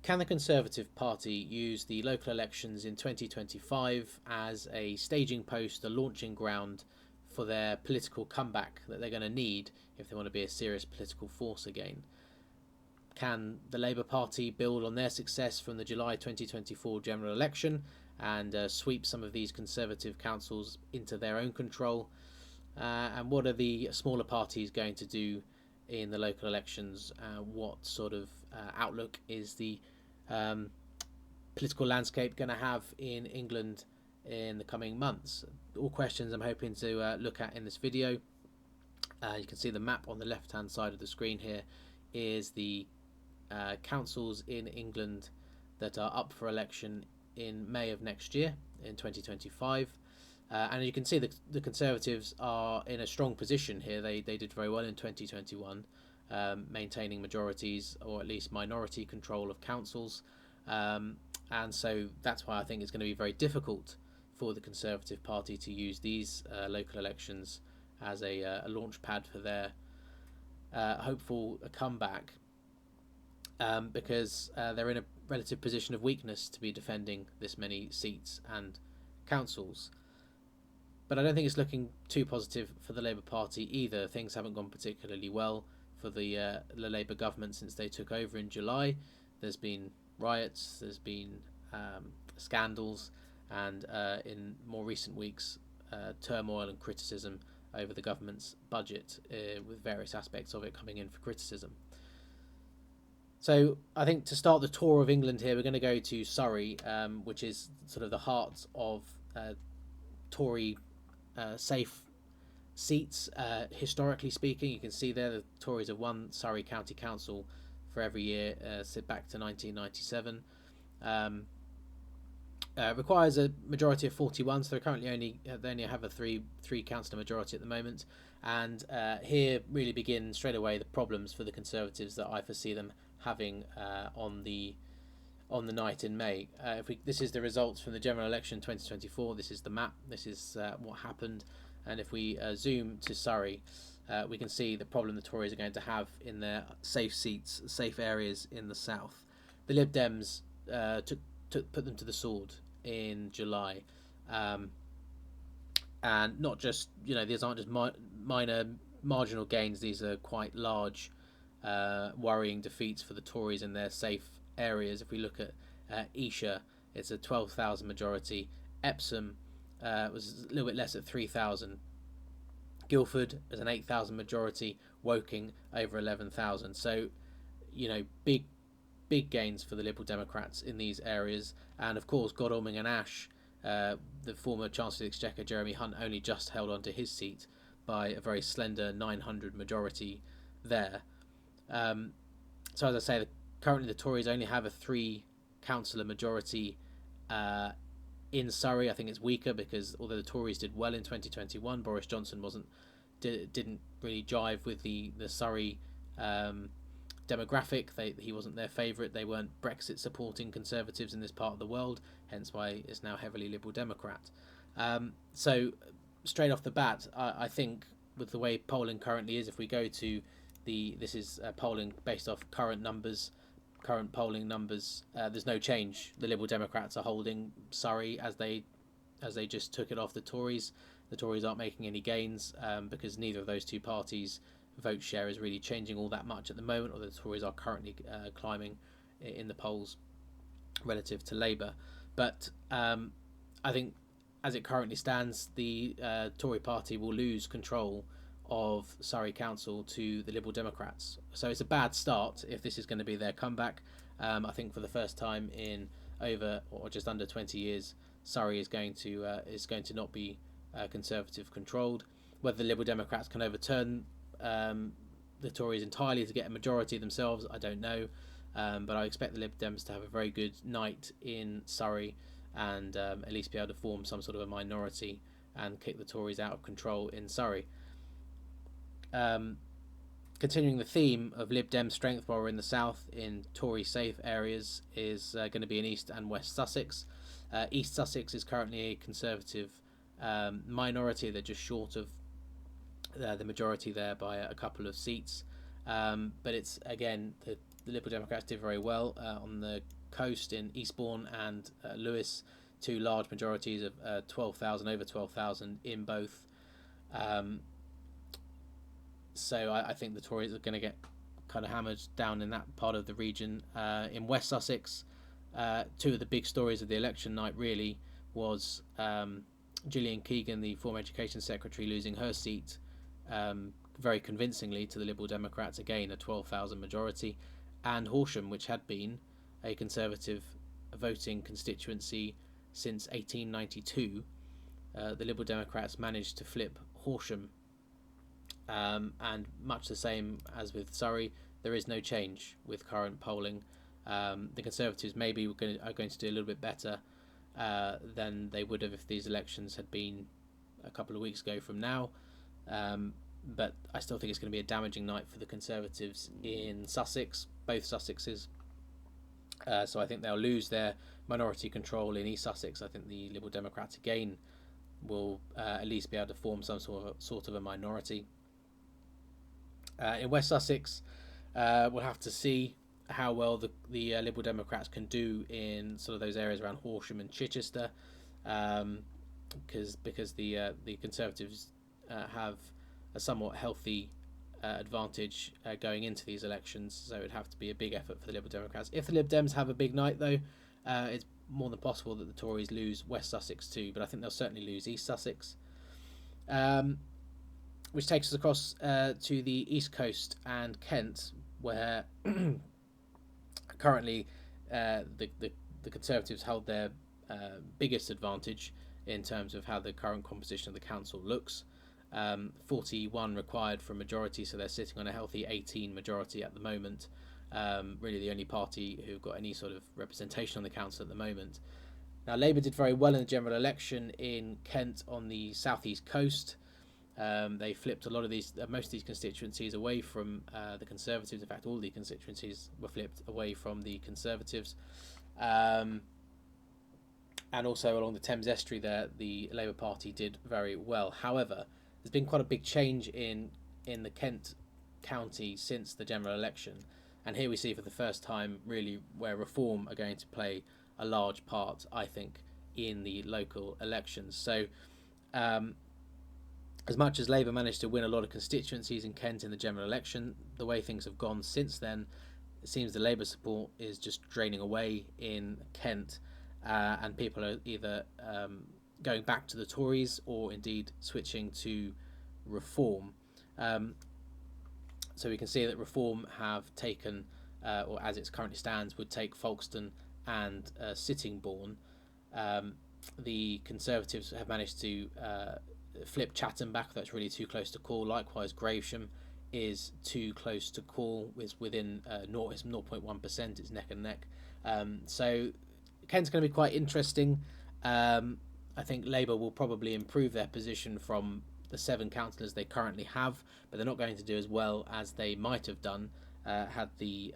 Can the Conservative Party use the local elections in 2025 as a staging post, a launching ground for their political comeback that they're going to need if they want to be a serious political force again? Can the Labour Party build on their success from the July 2024 general election and sweep some of these Conservative councils into their own control? And what are the smaller parties going to do in the local elections? What sort of outlook is the um, political landscape going to have in England in the coming months? All questions I'm hoping to look at in this video. You can see the map on the left hand side of the screen here is the councils in England that are up for election in May of next year, in 2025. And you can see the Conservatives are in a strong position here. They did very well in 2021, maintaining majorities or at least minority control of councils. And so that's why I think it's going to be very difficult for the Conservative Party to use these local elections as a launch pad for their hopeful comeback, because they're in a relative position of weakness to be defending this many seats and councils. But I don't think it's looking too positive for the Labour Party either. Things haven't gone particularly well for the Labour government since they took over in July. There's been riots, there's been scandals, and in more recent weeks, turmoil and criticism over the government's budget, with various aspects of it coming in for criticism. So I think to start the tour of England here, we're going to go to Surrey, which is sort of the heart of Tory safe seats, historically speaking. You can see there the Tories have won Surrey County Council for every year, back to 1997. Requires a majority of 41, so they only have a three councillor majority at the moment. And here really begin straight away the problems for the Conservatives that I foresee them having on the night in May. This is the results from the general election 2024. This is the map. This is what happened. And if we zoom to Surrey, we can see the problem the Tories are going to have in their safe seats, safe areas in the south. The Lib Dems put them to the sword in July, and not just, these aren't just minor marginal gains. These are quite large, worrying defeats for the Tories in their safe areas. If we look at Esher, it's a 12,000 majority. Epsom was a little bit less at 3,000. Guildford is an 8,000 majority. Woking over 11,000. So, big gains for the Liberal Democrats in these areas. And of course, Godalming and Ash, the former Chancellor of the Exchequer Jeremy Hunt only just held on to his seat by a very slender 900 majority there. So as I say, currently the Tories only have a 3 councillor majority in Surrey. I think it's weaker because although the Tories did well in 2021, Boris Johnson didn't really jive with the Surrey demographic. He wasn't their favourite. They weren't Brexit supporting Conservatives in this part of the world, hence why it's now heavily Liberal Democrat. So straight off the bat, I think with the way polling currently is, if we go to this is polling based off current polling numbers, there's no change. The Liberal Democrats are holding Surrey as they just took it off the Tories. The Tories aren't making any gains because neither of those two parties' vote share is really changing all that much at the moment, although the Tories are currently climbing in the polls relative to Labour. But I think as it currently stands, the Tory party will lose control of Surrey Council to the Liberal Democrats. So it's a bad start if this is going to be their comeback. I think for the first time in over or just under 20 years, Surrey is going to not be Conservative controlled. Whether the Liberal Democrats can overturn the Tories entirely to get a majority themselves, I don't know. But I expect the Lib Dems to have a very good night in Surrey and at least be able to form some sort of a minority and kick the Tories out of control in Surrey. Continuing the theme of Lib Dem strength while we're in the south, in Tory safe areas, is going to be in East and West Sussex. East Sussex is currently a Conservative minority. They're just short of the majority there by a couple of seats. But it's, again, the Liberal Democrats did very well on the coast in Eastbourne and Lewis, two large majorities of 12,000, over 12,000 in both. So I think the Tories are going to get kind of hammered down in that part of the region. In West Sussex, two of the big stories of the election night really was Gillian Keegan, the former Education Secretary, losing her seat very convincingly to the Liberal Democrats, again a 12,000 majority, and Horsham, which had been a Conservative voting constituency since 1892. The Liberal Democrats managed to flip Horsham, and much the same as with Surrey, there is no change with current polling. The Conservatives maybe are going to do a little bit better than they would have if these elections had been a couple of weeks ago from now. But I still think it's going to be a damaging night for the Conservatives in Sussex, both Sussexes. So I think they'll lose their minority control in East Sussex. I think the Liberal Democrats again will at least be able to form some sort of a minority. In West Sussex, we'll have to see how well the Liberal Democrats can do in sort of those areas around Horsham and Chichester, because the Conservatives have a somewhat healthy advantage going into these elections, so it'd have to be a big effort for the Liberal Democrats. If the Lib Dems have a big night, though, it's more than possible that the Tories lose West Sussex too, but I think they'll certainly lose East Sussex. Which takes us across to the East Coast and Kent, where currently the Conservatives hold their biggest advantage in terms of how the current composition of the council looks. 41 required for a majority, so they're sitting on a healthy 18 majority at the moment. Really the only party who've got any sort of representation on the council at the moment. Now, Labour did very well in the general election in Kent on the southeast coast. They flipped a lot of these, most of these constituencies away from the Conservatives. In fact, all the constituencies were flipped away from the Conservatives. And also along the Thames Estuary there, the Labour Party did very well. However, there's been quite a big change in the Kent county since the general election. And here we see for the first time, really, where Reform are going to play a large part, I think, in the local elections. So, as much as Labour managed to win a lot of constituencies in Kent in the general election, the way things have gone since then, it seems the Labour support is just draining away in Kent, and people are either going back to the Tories or indeed switching to Reform. So we can see that Reform have taken, or as it currently stands, would take Folkestone and Sittingbourne. The Conservatives have managed to flip Chatham back. That's really too close to call. Likewise, Gravesham is too close to call. It's within 0.1%. It's neck and neck. So Kent's going to be quite interesting. I think Labour will probably improve their position from the 7 councillors they currently have, but they're not going to do as well as they might have done had the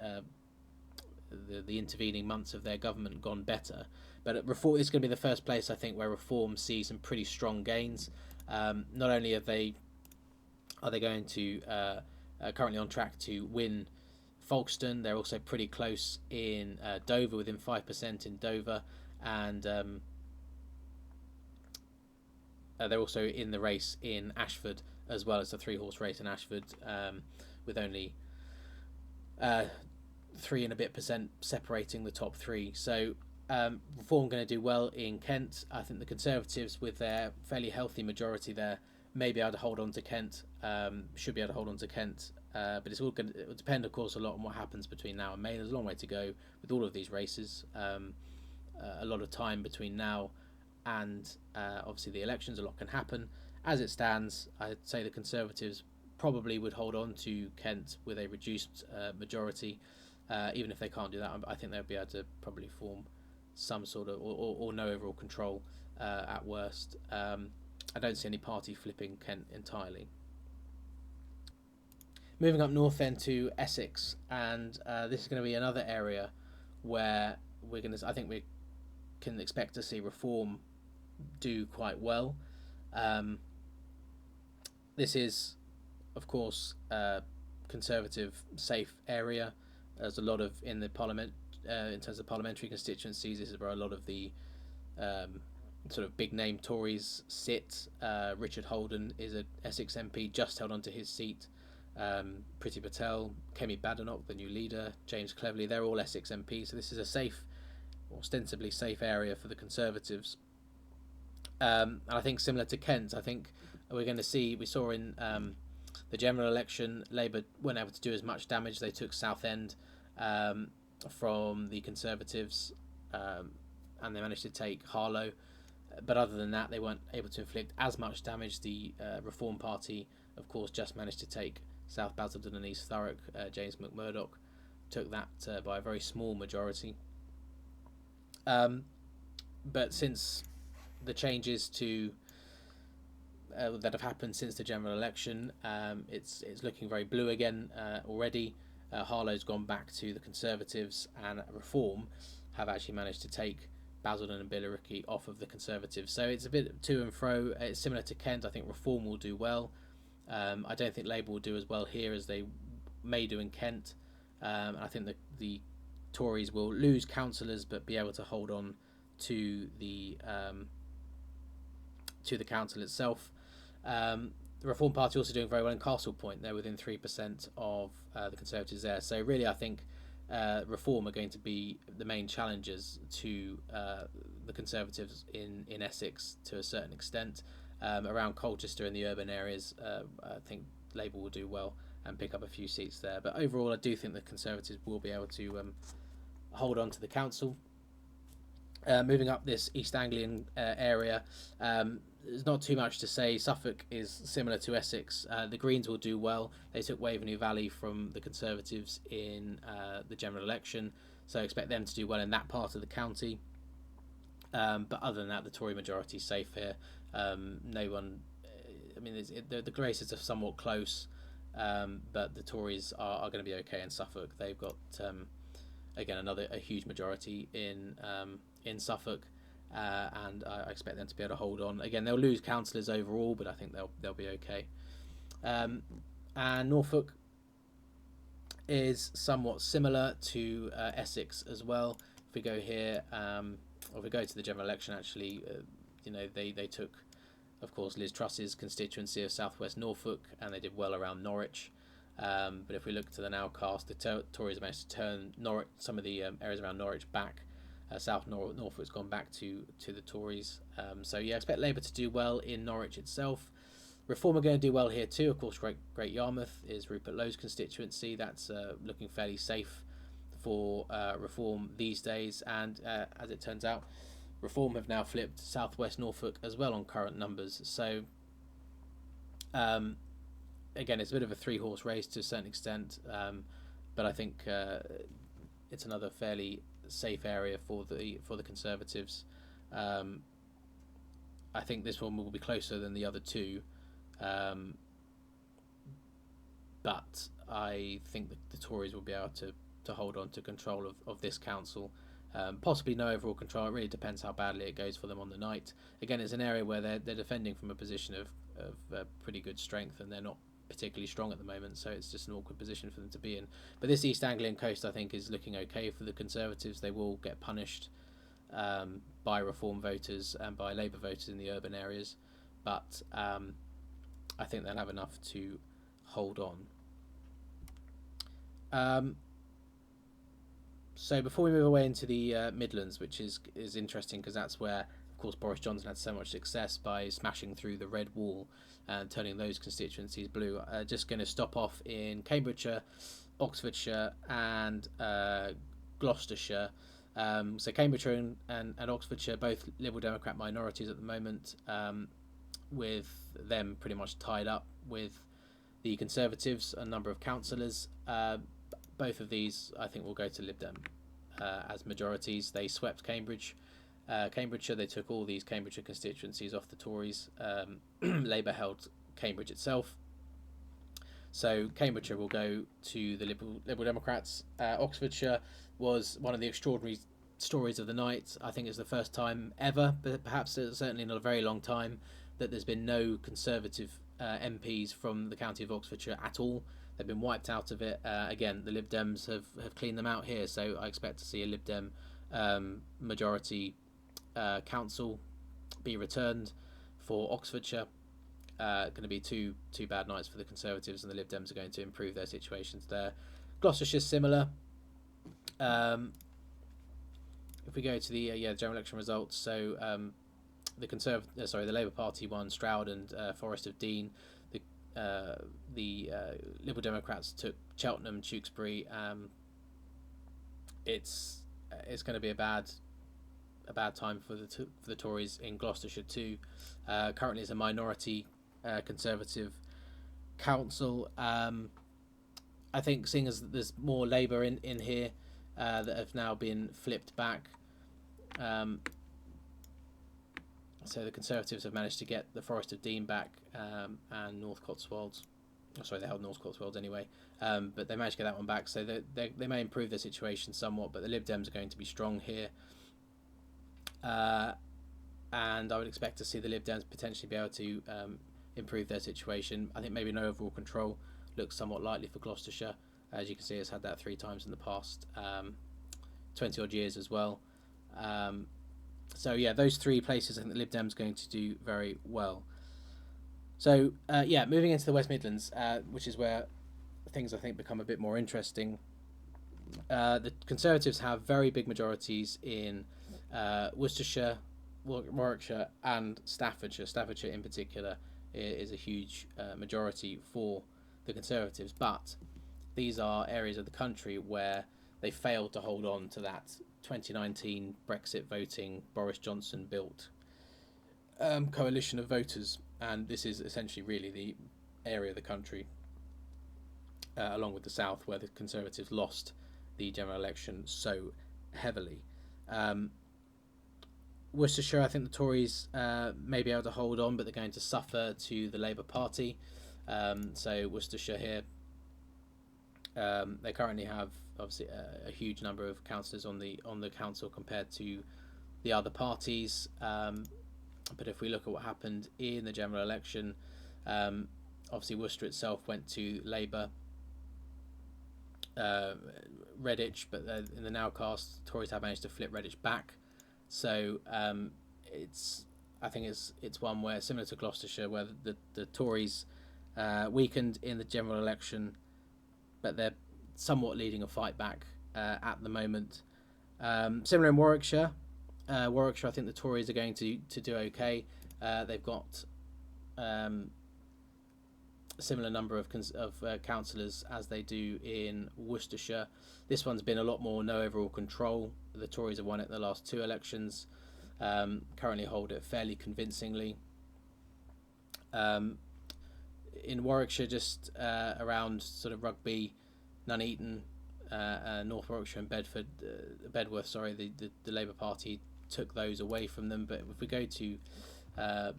intervening months of their government gone better. But Reform is going to be the first place, I think, where Reform sees some pretty strong gains. Not only are they going to currently on track to win Folkestone, they're also pretty close in Dover, within 5% in Dover, and they're also in the race in Ashford, as well as the 3-horse race in Ashford, with only 3 and a bit % separating the top 3. So Reform going to do well in Kent. I think the Conservatives, with their fairly healthy majority there, may be able to hold on to Kent. Should be able to hold on to Kent. But it will depend, of course, a lot on what happens between now and May. There's a long way to go with all of these races. A lot of time between now and obviously the elections. A lot can happen. As it stands, I'd say the Conservatives probably would hold on to Kent with a reduced majority. Even if they can't do that, I think they'll be able to probably form some sort of, or no overall control at worst. I don't see any party flipping Kent entirely. Moving up north then to Essex, and this is going to be another area where I think we can expect to see Reform do quite well. This is, of course, a Conservative safe area. There's a lot of in the parliament in terms of parliamentary constituencies. This is where a lot of the um, sort of big name Tories sit. Richard Holden is a Essex MP, just held onto his seat. Priti Patel, Kemi Badenoch, the new leader, James Cleverly, they're all Essex MPs. So this is a safe, ostensibly safe area for the Conservatives. And I think similar to Kent, I think we're going to see, we saw in the general election, Labour weren't able to do as much damage. They took Southend from the Conservatives, and they managed to take Harlow. But other than that, they weren't able to inflict as much damage. The Reform Party, of course, just managed to take South Basildon and East Thurrock. James McMurdoch took that by a very small majority. But since the changes to that have happened since the general election, it's looking very blue again already. Harlow's gone back to the Conservatives, and Reform have actually managed to take Basildon and Billericay off of the Conservatives. So it's a bit to and fro. It's similar to Kent. I think Reform will do well. I don't think Labour will do as well here as they may do in Kent. I think the Tories will lose councillors but be able to hold on to the council itself. The Reform Party also doing very well in Castle Point. They're within 3% of the Conservatives there. So really, I think Reform are going to be the main challengers to the Conservatives in Essex to a certain extent. Around Colchester and the urban areas, I think Labour will do well and pick up a few seats there. But overall, I do think the Conservatives will be able to hold on to the council. Moving up this East Anglian area, there's not too much to say. Suffolk is similar to Essex. The Greens will do well. They took Waveney Valley from the Conservatives in the general election, so I expect them to do well in that part of the county. But other than that, the Tory majority is safe here. No one, I mean, the races are somewhat close, but the Tories are going to be okay in Suffolk. They've got again a huge majority in Suffolk, and I expect them to be able to hold on. Again, they'll lose councillors overall, but I think they'll be okay. And Norfolk is somewhat similar to Essex as well. If we go here, or if we go to the general election, actually, they took, of course, Liz Truss's constituency of Southwest Norfolk, and they did well around Norwich. But if we look to the nowcast, the Tories managed to turn Norwich, some of the areas around Norwich back. South Norfolk's gone back to the Tories. So yeah, I expect Labour to do well in Norwich itself. Reform are going to do well here too. Of course, Great Yarmouth is Rupert Lowe's constituency. That's looking fairly safe for Reform these days. And as it turns out, Reform have now flipped Southwest Norfolk as well on current numbers. So again, it's a bit of a three-horse race to a certain extent, but I think it's another fairly safe area for the Conservatives. I think this one will be closer than the other two, but I think that the Tories will be able to hold on to control of this council. Possibly no overall control. It really depends how badly it goes for them on the night. Again, it's an area where they're defending from a position of pretty good strength, and they're not particularly strong at the moment, so it's just an awkward position for them to be in. But this East Anglian coast, I think, is looking okay for the Conservatives. They will get punished by Reform voters and by Labour voters in the urban areas, but I think they'll have enough to hold on. So before we move away into the Midlands, which is interesting because that's where, of course, Boris Johnson had so much success by smashing through the red wall and turning those constituencies blue. Just going to stop off in Cambridgeshire, Oxfordshire and Gloucestershire. So Cambridgeshire and Oxfordshire, both Liberal Democrat minorities at the moment, with them pretty much tied up with the Conservatives, a number of councillors. Both of these, I think, will go to Lib Dem as majorities. They swept Cambridgeshire. They took all these Cambridgeshire constituencies off the Tories. Labour held Cambridge itself. So Cambridgeshire will go to the Liberal Democrats. Oxfordshire was one of the extraordinary stories of the night. I think it's the first time ever, but perhaps certainly in a very long time, that there's been no Conservative MPs from the county of Oxfordshire at all. They've been wiped out of it. Again, the Lib Dems have cleaned them out here, so I expect to see a Lib Dem majority council be returned for Oxfordshire. Going to be two bad nights for the Conservatives, and the Lib Dems are going to improve their situations there. Gloucestershire's similar. If we go to the general election results, so the Labour Party won Stroud and Forest of Dean. The Liberal Democrats took Cheltenham, Tewkesbury. It's going to be a bad time for the Tories in Gloucestershire too. Currently, it's a minority Conservative council. I think, seeing as there's more Labour in here that have now been flipped back. So the Conservatives have managed to get the Forest of Dean back and North Cotswolds. Sorry, they held North Cotswolds anyway, but they managed to get that one back. So they may improve their situation somewhat, but the Lib Dems are going to be strong here. And I would expect to see the Lib Dems potentially be able to improve their situation. I think maybe no overall control looks somewhat likely for Gloucestershire. As you can see, it's had that 3 times in the past 20 odd years as well. So yeah, those 3 places I think the Lib Dems going to do very well. So moving into the West Midlands, which is where things I think become a bit more interesting. The Conservatives have very big majorities in Worcestershire, Warwickshire and Staffordshire. Staffordshire in particular is a huge majority for the Conservatives, but these are areas of the country where they failed to hold on to that 2019 Brexit voting Boris Johnson built coalition of voters, and this is essentially really the area of the country along with the south where the Conservatives lost the general election so heavily. Worcestershire, I think the Tories may be able to hold on, but they're going to suffer to the Labour Party. So Worcestershire here, they currently have obviously a huge number of councillors on the council compared to the other parties. But if we look at what happened in the general election, obviously Worcester itself went to Labour. Redditch, but in the nowcast, Tories have managed to flip Redditch back. So I think it's one where, similar to Gloucestershire, where the Tories weakened in the general election, but they're somewhat leading a fight back at the moment. Similar in Warwickshire. Warwickshire, I think the Tories are going to do okay. They've got a similar number of councillors as they do in Worcestershire. This one's been a lot more no overall control. The Tories have won it in the last 2 elections. Currently hold it fairly convincingly. In Warwickshire, just around sort of Rugby, Nuneaton, North Warwickshire and Bedworth, the Labour Party took those away from them. But if we go to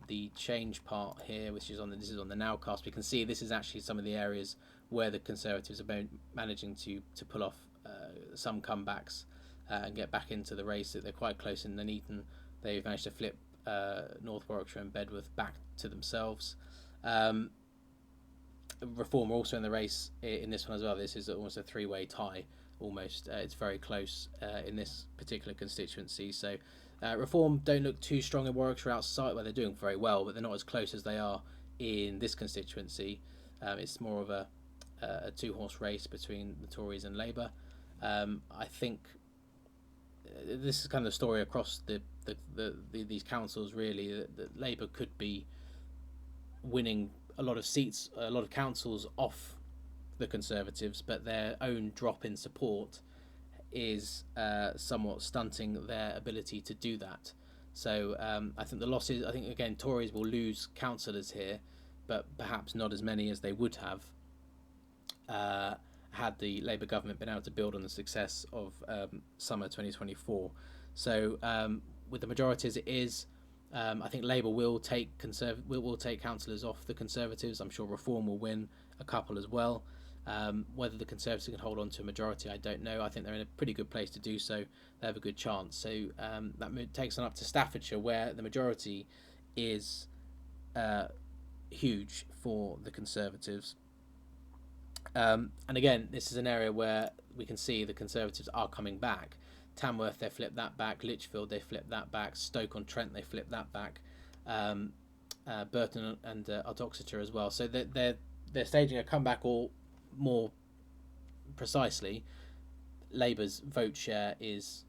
the change part here, which is this is on the nowcast, we can see this is actually some of the areas where the Conservatives are managing to pull off some comebacks and get back into the race. They're quite close in Nuneaton. They've managed to flip North Warwickshire and Bedworth back to themselves. Reform are also in the race in this one as well. This is almost a 3-way tie. Almost, it's very close in this particular constituency. So Reform don't look too strong in Warwickshire outside, where they're doing very well, but they're not as close as they are in this constituency. It's more of a 2-horse race between the Tories and Labour. I think this is kind of the story across these councils, really, that Labour could be winning a lot of seats, a lot of councils off the Conservatives, but their own drop in support is somewhat stunting their ability to do that. So I think the losses, I think again Tories will lose councillors here, but perhaps not as many as they would have had the Labour government been able to build on the success of summer 2024. So with the majority as it is, I think Labour will take councillors off the Conservatives. I'm sure Reform will win a couple as well. Whether the Conservatives can hold on to a majority, I don't know. I think they're in a pretty good place to do so. They have a good chance. So that takes them up to Staffordshire, where the majority is huge for the Conservatives. And again, this is an area where we can see the Conservatives are coming back. Tamworth, they flipped that back. Lichfield, they flipped that back. Stoke-on-Trent, they flipped that back. Burton and Uttoxeter as well. So they're staging a comeback, or more precisely, Labour's vote share is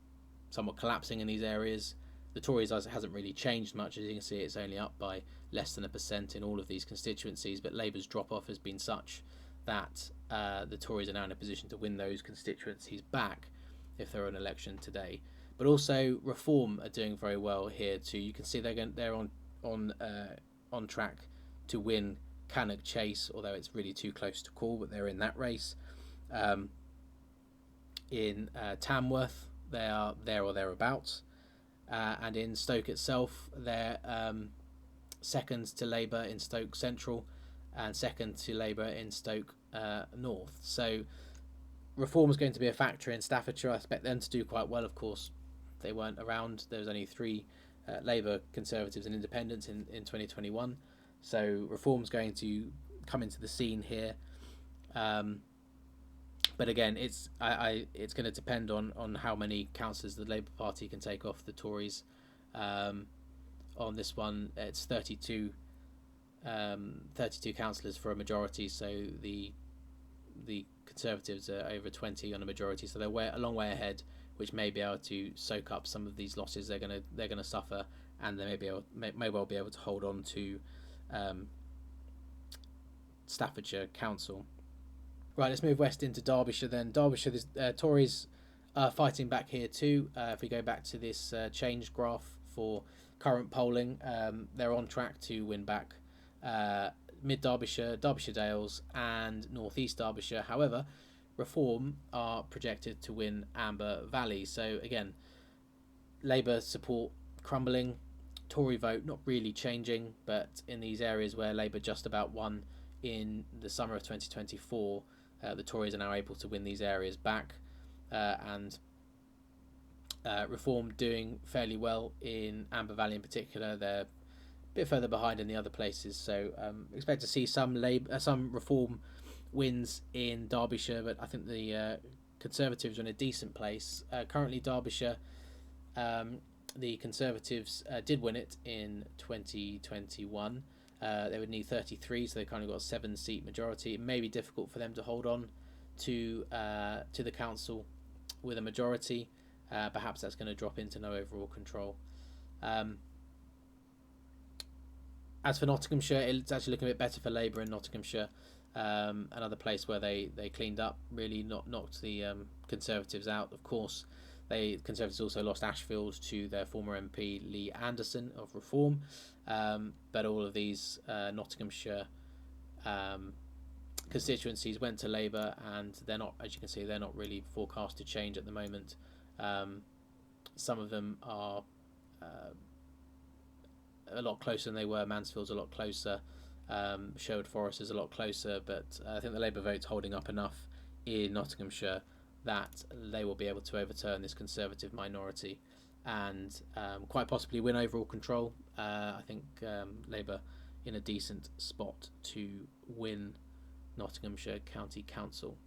somewhat collapsing in these areas. The Tories hasn't really changed much. As you can see, it's only up by less than 1% in all of these constituencies, but Labour's drop-off has been such that the Tories are now in a position to win those constituencies back if there were an election today. But also Reform are doing very well here too. You can see they're on track to win Cannock Chase, although it's really too close to call, but they're in that race. In Tamworth, they are there or thereabouts, and in Stoke itself, they're second to Labour in Stoke Central and second to Labour in Stoke North. So Reform is going to be a factor in Staffordshire. I expect them to do quite well. Of course, they weren't around. There was only 3 Labour, Conservatives and Independents in 2021. So Reform's going to come into the scene here. But again, it's going to depend on how many councillors the Labour Party can take off the Tories. On this one, it's 32 councillors for a majority, so the Conservatives are over 20 on a majority, so they're a long way ahead, which may be able to soak up some of these losses they're gonna suffer, and they may well be able to hold on to Staffordshire Council. Right, let's move west into Derbyshire then. Derbyshire, the Tories are fighting back here too. If we go back to this change graph for current polling, they're on track to win back Mid Derbyshire, Derbyshire Dales and North East Derbyshire. However, Reform are projected to win Amber Valley. So again, Labour support crumbling, Tory vote not really changing, but in these areas where Labour just about won in the summer of 2024, the Tories are now able to win these areas back, and Reform doing fairly well in Amber Valley in particular. They're a bit further behind in the other places, so expect to see some Reform wins in Derbyshire, but I think the Conservatives are in a decent place. Currently Derbyshire, the Conservatives did win it in 2021. They would need 33, so they kind of got a 7-seat majority. It may be difficult for them to hold on to the council with a majority. Perhaps that's going to drop into no overall control. As for Nottinghamshire, it's actually looking a bit better for Labour in Nottinghamshire. Another place where they cleaned up, really knocked the Conservatives out. Of course, Conservatives also lost Ashfield to their former MP Lee Anderson of Reform, but all of these Nottinghamshire constituencies went to Labour, and they're not, as you can see, they're not really forecast to change at the moment. Some of them are a lot closer than they were. Mansfield's a lot closer. Sherwood Forest is a lot closer, but I think the Labour vote's holding up enough in Nottinghamshire that they will be able to overturn this Conservative minority and quite possibly win overall control. I think Labour in a decent spot to win Nottinghamshire County Council.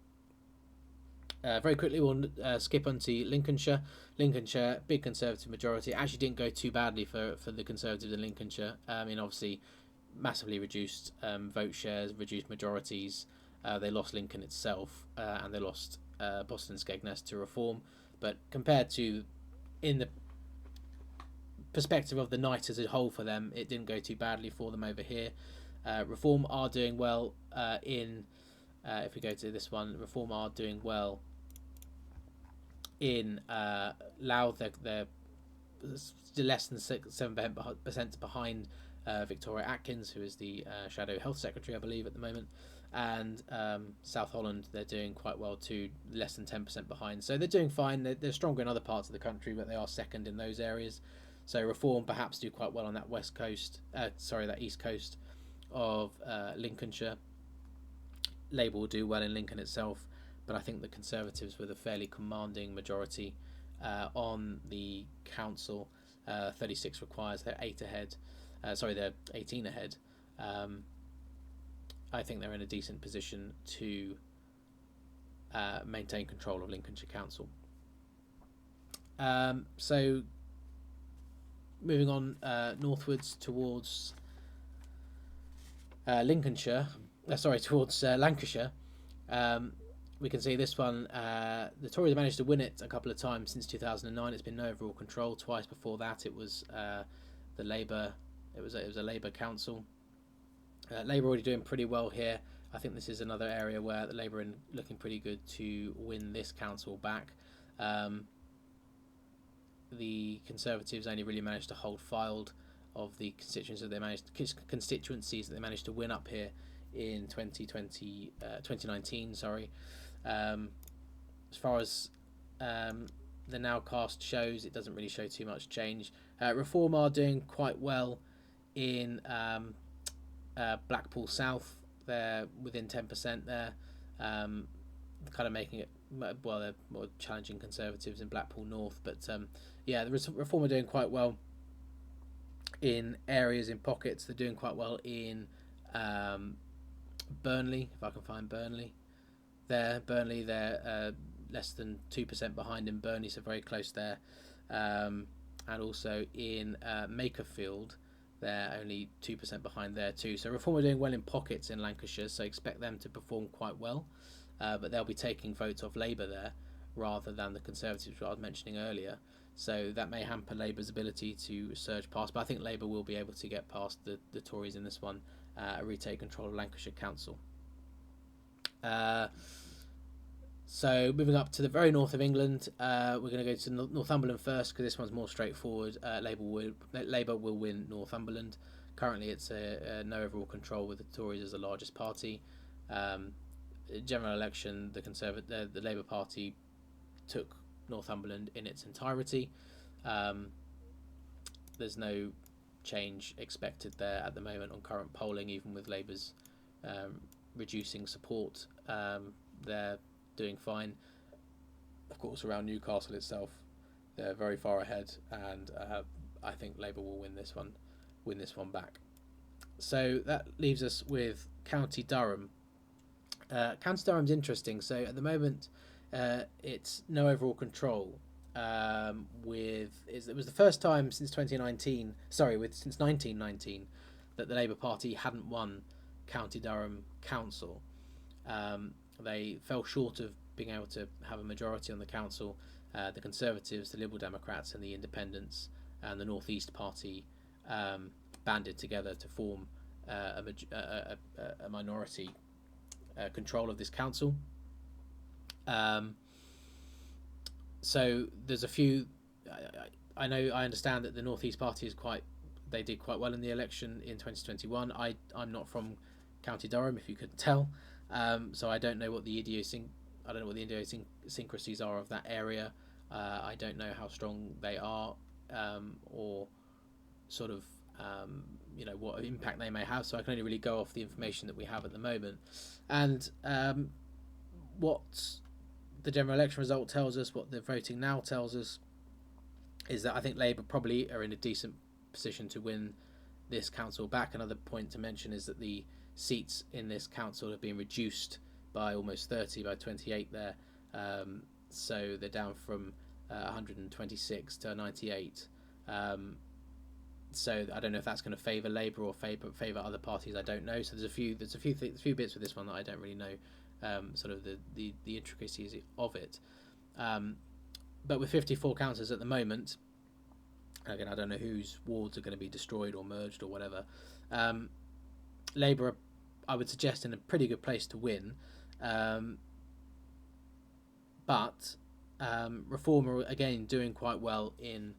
Very quickly, we'll skip on to Lincolnshire. Lincolnshire, big Conservative majority. Actually didn't go too badly for the Conservatives in Lincolnshire. I mean, obviously, massively reduced vote shares, reduced majorities. They lost Lincoln itself, and they lost Boston Skegness to Reform. But compared to, in the perspective of the night as a whole for them, it didn't go too badly for them over here. Reform are doing well if we go to this one, Reform are doing well in Louth. They're still less than 7% behind Victoria Atkins, who is the Shadow Health Secretary, I believe, at the moment. And South Holland, they're doing quite well too, less than 10% behind. So they're doing fine. They're stronger in other parts of the country, but they are second in those areas. So Reform perhaps do quite well on that that east coast of Lincolnshire. Labour will do well in Lincoln itself, but I think the Conservatives, with a fairly commanding majority on the council, 36 requires, they're 8 ahead. They're 18 ahead. I think they're in a decent position to maintain control of Lincolnshire Council. So moving on northwards towards Lincolnshire, towards Lancashire, we can see this one. The Tories have managed to win it a couple of times since 2009. It's been no overall control. Twice before that, it was the Labour. It was a Labour council. Labour already doing pretty well here. I think this is another area where the Labour are looking pretty good to win this council back. The Conservatives only really managed to hold filed of the constituencies that they managed to win up here in 2019. As far as the nowcast shows, it doesn't really show too much change. Reform are doing quite well in Blackpool South. They're within 10% there, kind of making it, well, they're more challenging Conservatives in Blackpool North, but yeah, the Reform are doing quite well in areas, in pockets. They're doing quite well in Burnley, if I can find Burnley. Burnley, they're less than 2% behind in Burnley, so very close there. And also in Makerfield, they're only 2% behind there too. So Reform are doing well in pockets in Lancashire, so expect them to perform quite well. But they'll be taking votes off Labour there rather than the Conservatives, which I was mentioning earlier. So that may hamper Labour's ability to surge past. But I think Labour will be able to get past the Tories in this one, retake control of Lancashire Council. So moving up to the very north of England, we're going to go to Northumberland first because this one's more straightforward. Labour will win Northumberland. Currently, it's a no overall control with the Tories as the largest party. General election, the Labour Party took Northumberland in its entirety. There's no change expected there at the moment on current polling, even with Labour's reducing support. They're doing fine. Of course, around Newcastle itself, they're very far ahead, and I think Labour will win this one back. So that leaves us with County Durham. County Durham's interesting. So at the moment, it's no overall control. It was the first time since 2019. Since 1919, that the Labour Party hadn't won County Durham Council. They fell short of being able to have a majority on the council. The Conservatives, the Liberal Democrats, and the Independents and the North East Party banded together to form a minority control of this council. So there's a few. I understand that the North East Party they did quite well in the election in 2021. I'm not from County Durham, if you couldn't tell. So I don't know what the idiosyncrasies are of that area. I don't know how strong they are, or sort of what impact they may have. So I can only really go off the information that we have at the moment. And what the general election result tells us, what the voting now tells us, is that I think Labour probably are in a decent position to win this council back. Another point to mention is that the seats in this council have been reduced by almost 30, by 28 there. So they're down from 126 to 98. So I don't know if that's going to favour Labour or favour other parties. I don't know. So there's a few bits with this one that I don't really know, sort of the intricacies of it. But with 54 councillors at the moment, again, I don't know whose wards are going to be destroyed or merged or whatever. Labour, I would suggest, in a pretty good place to win. But Reform are again doing quite well in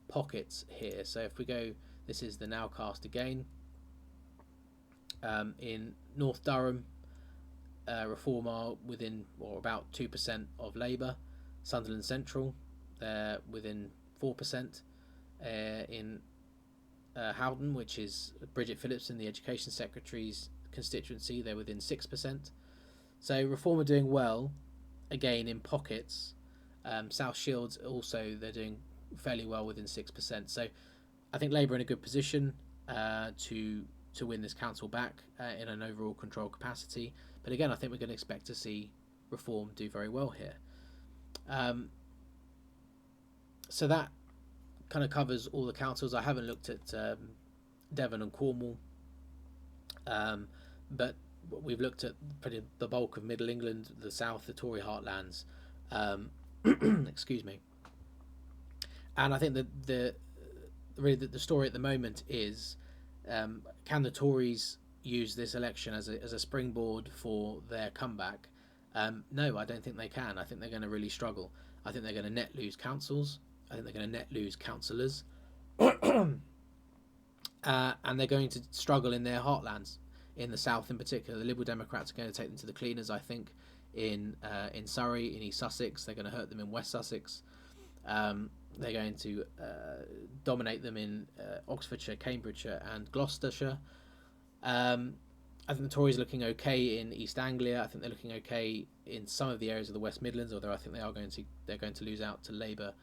pockets here. So if we go, this is the nowcast again. In North Durham, Reform are within or about 2% of Labour. Sunderland Central, they're within 4%. In Howden, which is Bridget Phillipson, the Education Secretary's constituency, they're within 6%. So Reform are doing well, again in pockets. South Shields also, they're doing fairly well within 6%. So I think Labour are in a good position to win this council back in an overall control capacity. But again, I think we're going to expect to see Reform do very well here. So that kind of covers all the councils. I haven't looked at Devon and Cornwall, but we've looked at the bulk of Middle England, the south, the Tory heartlands. Excuse me. And I think that the story at the moment is, can the Tories use this election as a springboard for their comeback? No, I don't think they can. I think they're going to really struggle. I think they're going to net lose councils. I think they're going to net lose councillors. And they're going to struggle in their heartlands, in the south in particular. The Liberal Democrats are going to take them to the cleaners, I think, in Surrey, in East Sussex. They're going to hurt them in West Sussex. They're going to dominate them in Oxfordshire, Cambridgeshire and Gloucestershire. I think the Tories are looking okay in East Anglia. I think they're looking okay in some of the areas of the West Midlands, although I think they're going to lose out to Labour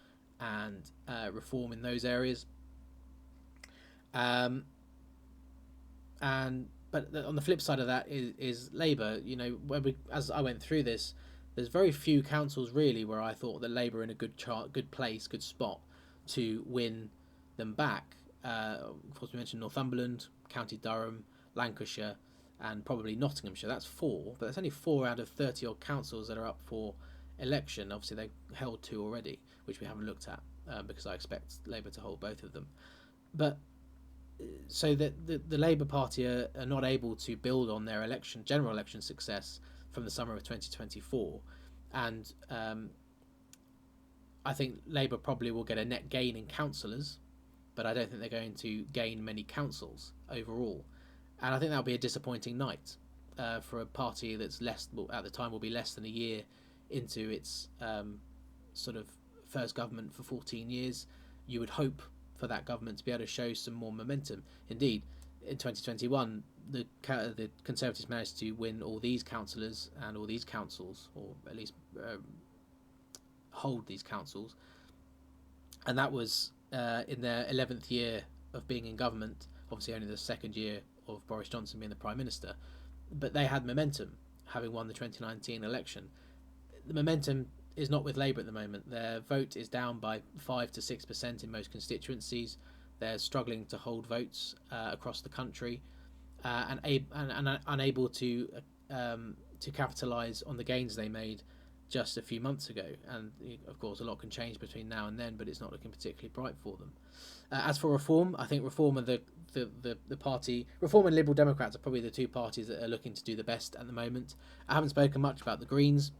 and Reform in those areas. But on the flip side of that is Labour. You know, as I went through this, there's very few councils really where I thought that Labour are in a good place, good spot to win them back. Of course, we mentioned Northumberland, County Durham, Lancashire, and probably Nottinghamshire. That's 4, but that's only 4 out of 30 odd councils that are up for election. Obviously, they held 2 already, which we haven't looked at because I expect Labour to hold both of them. But so that the Labour Party are not able to build on their general election success from the summer of 2024, and I think Labour probably will get a net gain in councillors, but I don't think they're going to gain many councils overall. And I think that'll be a disappointing night for a party that's at the time will be less than a year into its sort of first government for 14 years. You would hope for that government to be able to show some more momentum. Indeed, in 2021, the Conservatives managed to win all these councillors and all these councils, or at least hold these councils. And that was in their 11th year of being in government, obviously only the second year of Boris Johnson being the Prime Minister. But they had momentum, having won the 2019 election. The momentum is not with Labour at the moment. Their vote is down by 5 to 6% in most constituencies. They're struggling to hold votes across the country, and unable to capitalise on the gains they made just a few months ago. And of course, a lot can change between now and then, but it's not looking particularly bright for them. As for Reform, I think Reform and the party, Reform and Liberal Democrats are probably the two parties that are looking to do the best at the moment. I haven't spoken much about the Greens.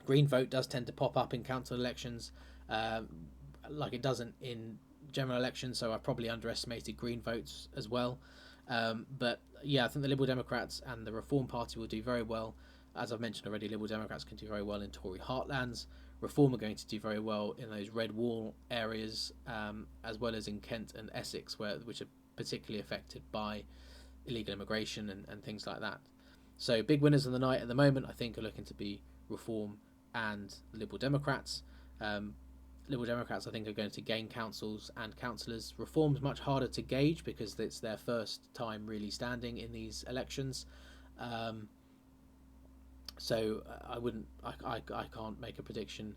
Green vote does tend to pop up in council elections, like it doesn't in general elections, so I probably underestimated Green votes as well. But yeah, I think the Liberal Democrats and the Reform Party will do very well. As I've mentioned already, Liberal Democrats can do very well in Tory heartlands. Reform are going to do very well in those red wall areas, as well as in Kent and Essex, which are particularly affected by illegal immigration and things like that. So big winners of the night at the moment, I think, are looking to be Reform and Liberal Democrats. Liberal Democrats, I think, are going to gain councils and councillors. Reform's much harder to gauge because it's their first time really standing in these elections. So I can't make a prediction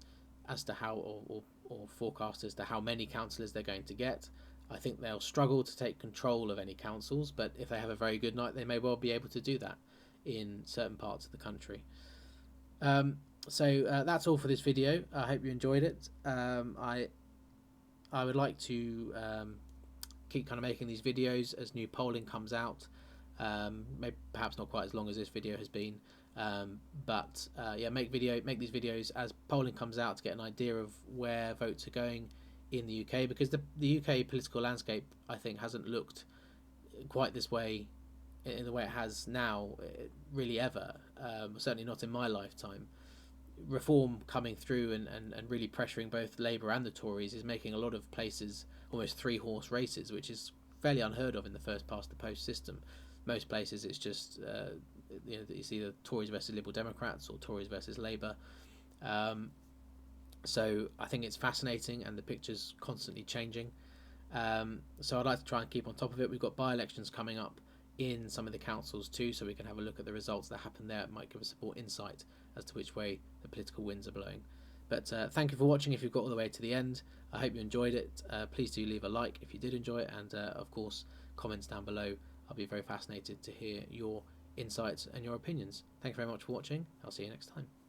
as to how or forecast as to how many councillors they're going to get. I think they'll struggle to take control of any councils, but if they have a very good night, they may well be able to do that in certain parts of the country. So that's all for this video. I hope you enjoyed it. I would like to keep kind of making these videos as new polling comes out. Maybe perhaps not quite as long as this video has been, but yeah, make these videos as polling comes out to get an idea of where votes are going in the UK, because the UK political landscape, I think, hasn't looked quite this way in the way it has now really ever, certainly not in my lifetime. Reform coming through and really pressuring both Labour and the Tories is making a lot of places almost 3-horse races, which is fairly unheard of in the first past the post system. Most places it's just it's either Tories versus Liberal Democrats or Tories versus Labour. So I think it's fascinating, and the picture's constantly changing. So I'd like to try and keep on top of it. We've got by-elections coming up in some of the councils too, so we can have a look at the results that happen there. It might give us more insight as to which way the political winds are blowing. But thank you for watching if you've got all the way to the end. I hope you enjoyed it. Please do leave a like if you did enjoy it, and of course comments down below. I'll be very fascinated to hear your insights and your opinions. Thank you very much for watching. I'll see you next time.